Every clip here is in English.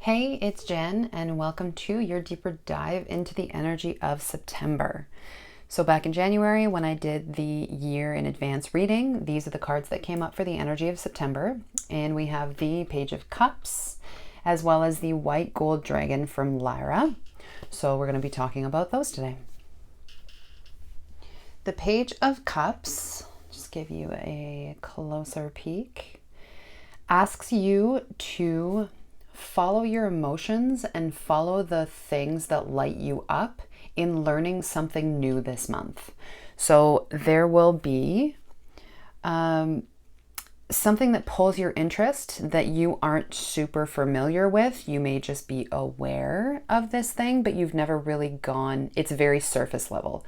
Hey, it's Jen, and welcome to your deeper dive into the energy of September. So back in January, when I did the year in advance reading, these are the cards that came up for the energy of September. And we have the Page of Cups, as well as the White Gold Dragon from Lyra. So we're going to be talking about those today. The Page of Cups, just give you a closer peek, asks you to follow your emotions and follow the things that light you up in learning something new this month. So there will be something that pulls your interest that you aren't super familiar with. You may just be aware of this thing, but you've never really gone, it's very surface level.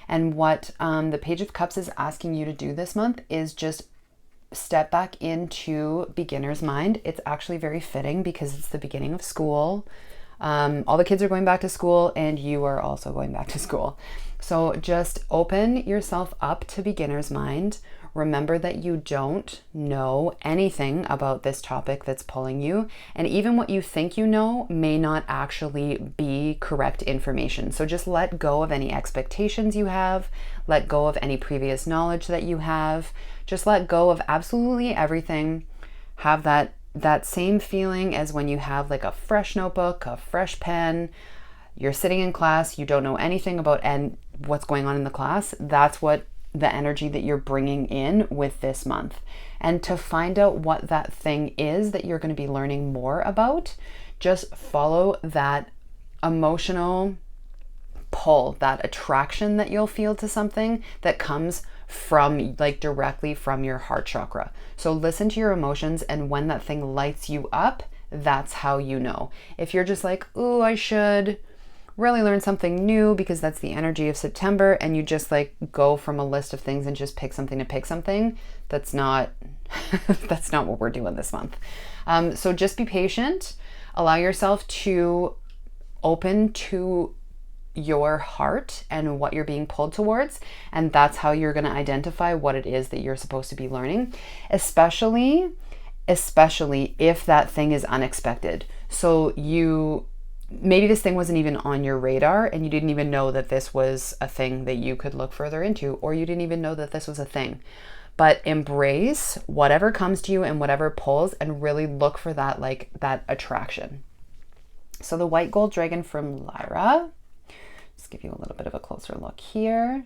And what the Page of Cups is asking you to do this month is just step back into beginner's mind. It's actually very fitting because it's the beginning of school. All the kids are going back to school and you are also going back to school. So just open yourself up to beginner's mind. Remember that you don't know anything about this topic that's pulling you. And even what you think you know may not actually be correct information. So just let go of any expectations you have. Let go of any previous knowledge that you have. Just let go of absolutely everything. Have that same feeling as when you have like a fresh notebook, a fresh pen. You're sitting in class, you don't know anything about what's going on in the class. That's what the energy that you're bringing in with this month. And to find out what that thing is that you're going to be learning more about, just follow that emotional pull, that attraction that you'll feel to something that comes from like directly from your heart chakra. So listen to your emotions, and when that thing lights you up, that's how you know. If you're just like, ooh, I should really learn something new because that's the energy of September, and you just like go from a list of things and just pick something to pick something, that's not that's not what we're doing this month. So just be patient, allow yourself to open to your heart and what you're being pulled towards, and that's how you're going to identify what it is that you're supposed to be learning, especially if that thing is unexpected. So maybe this thing wasn't even on your radar and you didn't even know that this was a thing that you could look further into, or you didn't even know that this was a thing. But embrace whatever comes to you and whatever pulls, and really look for that attraction. So the White Gold Dragon from Lyra, just give you a little bit of a closer look here,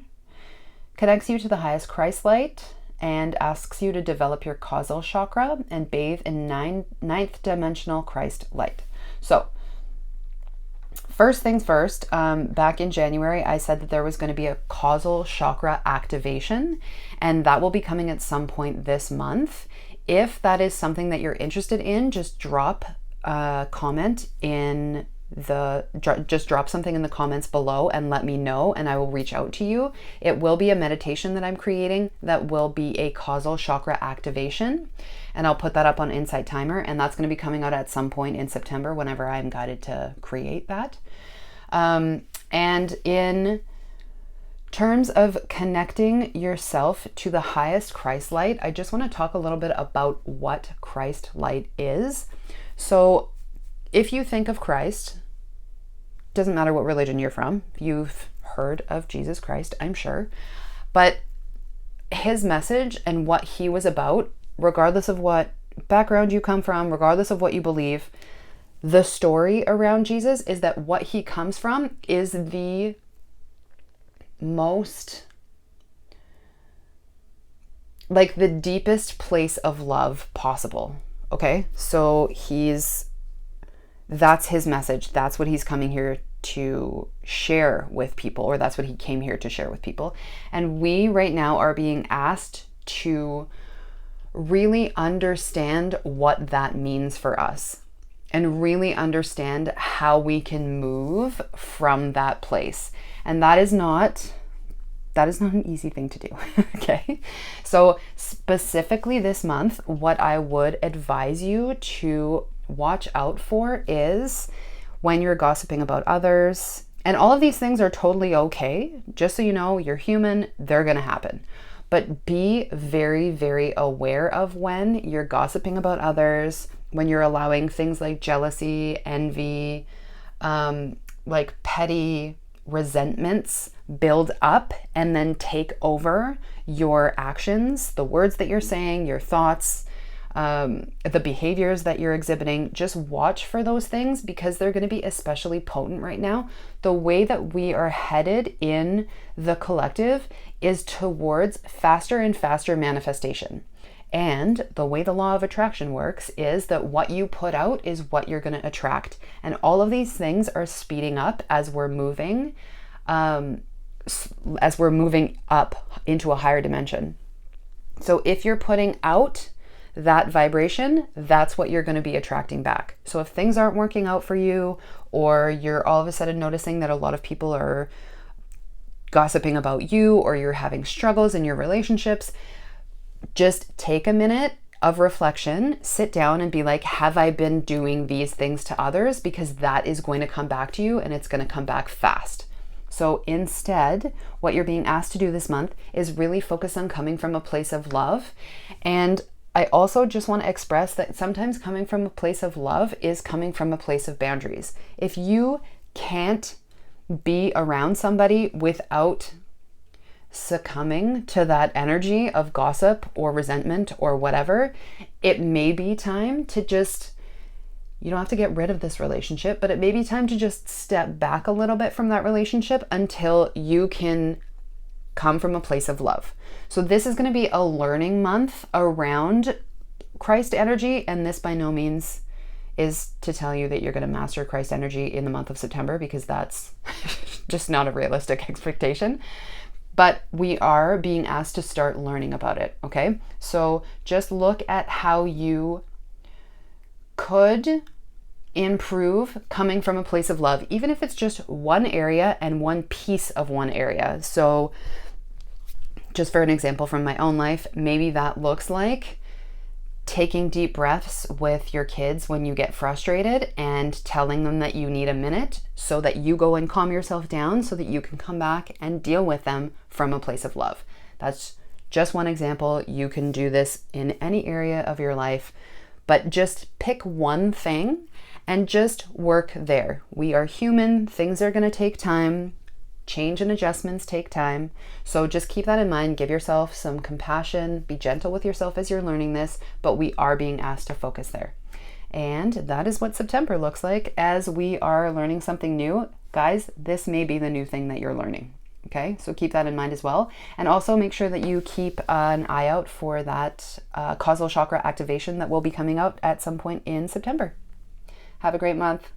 connects you to the highest Christ light and asks you to develop your causal chakra and bathe in ninth dimensional Christ light. So first things first, back in January, I said that there was going to be a causal chakra activation, and that will be coming at some point this month. If that is something that you're interested in, just drop a comment just drop something in the comments below and let me know, and I will reach out to you. It will be a meditation that I'm creating that will be a causal chakra activation, and I'll put that up on Insight Timer, and that's going to be coming out at some point in September whenever I'm guided to create that. And in terms of connecting yourself to the highest Christ light, I just want to talk a little bit about what Christ light is. So if you think of Christ, doesn't matter what religion you're from, you've heard of Jesus Christ, I'm sure, but his message and what he was about, regardless of what background you come from, regardless of what you believe, the story around Jesus is that what he comes from is the most, like the deepest place of love possible. Okay, so that's his message. That's what he's coming here to share with people, or that's what he came here to share with people. And we right now are being asked to really understand what that means for us, and really understand how we can move from that place. And that is not an easy thing to do. Okay. So specifically this month, what I would advise you to watch out for is when you're gossiping about others. And all of these things are totally okay. Just so you know, you're human, they're going to happen. But be very, very aware of when you're gossiping about others, when you're allowing things like jealousy, envy, like petty resentments build up and then take over your actions, the words that you're saying, your thoughts, the behaviors that you're exhibiting. Just watch for those things because they're going to be especially potent right now. The way that we are headed in the collective is towards faster and faster manifestation. And the way the law of attraction works is that what you put out is what you're going to attract. And all of these things are speeding up as we're moving up into a higher dimension. So if you're putting out that vibration, that's what you're going to be attracting back. So if things aren't working out for you, or you're all of a sudden noticing that a lot of people are gossiping about you, or you're having struggles in your relationships, just take a minute of reflection, sit down and be like, have I been doing these things to others? Because that is going to come back to you and it's going to come back fast. So instead, what you're being asked to do this month is really focus on coming from a place of love. And I also just want to express that sometimes coming from a place of love is coming from a place of boundaries. If you can't be around somebody without succumbing to that energy of gossip or resentment or whatever, it may be time to just, you don't have to get rid of this relationship, but it may be time to just step back a little bit from that relationship until you can come from a place of love. So this is going to be a learning month around Christ energy, and this by no means is to tell you that you're going to master Christ energy in the month of September, because that's just not a realistic expectation. But we are being asked to start learning about it, okay? So just look at how you could improve coming from a place of love, even if it's just one area and one piece of one area. So just for an example from my own life, maybe that looks like taking deep breaths with your kids when you get frustrated and telling them that you need a minute so that you go and calm yourself down so that you can come back and deal with them from a place of love. That's just one example. You can do this in any area of your life, but just pick one thing and just work there. We are human. Things are going to take time. Change and adjustments take time. So just keep that in mind. Give yourself some compassion. Be gentle with yourself as you're learning this, but we are being asked to focus there. And that is what September looks like as we are learning something new. Guys, this may be the new thing that you're learning. Okay, so keep that in mind as well. And also make sure that you keep an eye out for that causal chakra activation that will be coming out at some point in September. Have a great month.